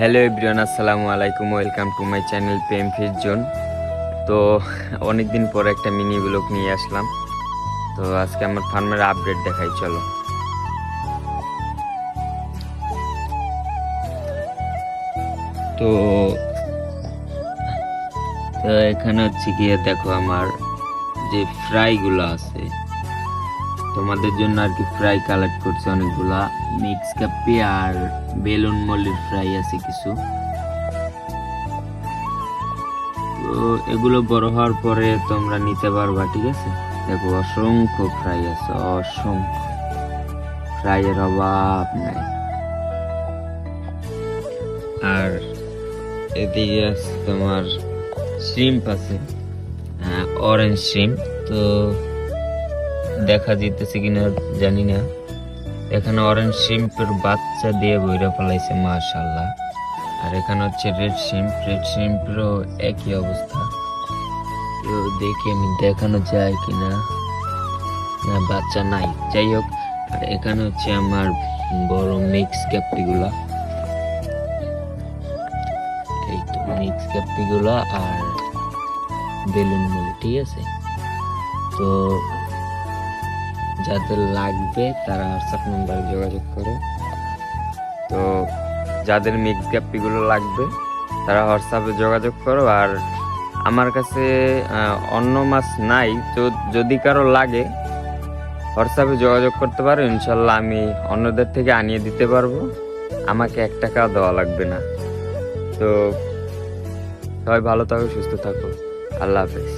Hello everyone, আসসালামু আলাইকুম। Welcome to my channel Prem fish zone. তো অনেকদিন পর একটা মিনি ব্লগ নিয়ে আসলাম। তো আজকে আমার ফার্মের আপডেট দেখাই, চলো। তো তো এখানে হচ্ছে গিয়ে দেখো আমার যে ফ্রাইগুলো আছে তোমাদের জন্য আর কি, ফ্রাই কালেক্ট করছে অনেকগুলা। মিক্স কাপি আর বেলুন মল্লির ফ্রাই আছে কিছু। তো এগুলো বড় হওয়ার পরে তোমরা নিতে পারবা, ঠিক আছে। দেখো অসংখ্য ফ্রাই আছে, অসংখ্য ফ্রাইয়ের অভাব নাই। আর এদিকে আছে তোমার শ্রিম্প আছে, অরেঞ্জ শ্রিম্প। তো দেখা যেতেছে কিনা জানি না, এখানে অরেঞ্জ শ্রিম্পের বাচ্চা দিয়ে বইরা ফেলাইছে, মাশাআল্লাহ। আর এখানে হচ্ছে রেড শ্রিম্পেরও একই অবস্থা। তো দেখি আমি দেখানো যায় কিনা, না বাচ্চা নাই, যাই হোক। আর এখানে হচ্ছে আমার বড় মিক্স ক্যাপ্টিগুলা, এই তো মিক্স ক্যাপ্টিগুলা আর বেলুন মলি, ঠিক আছে। তো যাদের লাগবে তারা হোয়াটসঅ্যাপ নাম্বারে যোগাযোগ করো। তো যাদের মিক্স ক্যাপ্টিগুলো লাগবে তারা হোয়াটসঅ্যাপে যোগাযোগ করো। আর আমার কাছে অন্য মাছ নাই, তো যদি কারো লাগে হোয়াটসঅ্যাপে যোগাযোগ করতে পারো, ইনশাল্লাহ আমি অন্যদের থেকে আনিয়ে দিতে পারবো। আমাকে 1 টাকাও দেওয়া লাগবে না। তো সবাই ভালো থাকো, সুস্থ থাকো, আল্লাহ হাফেজ।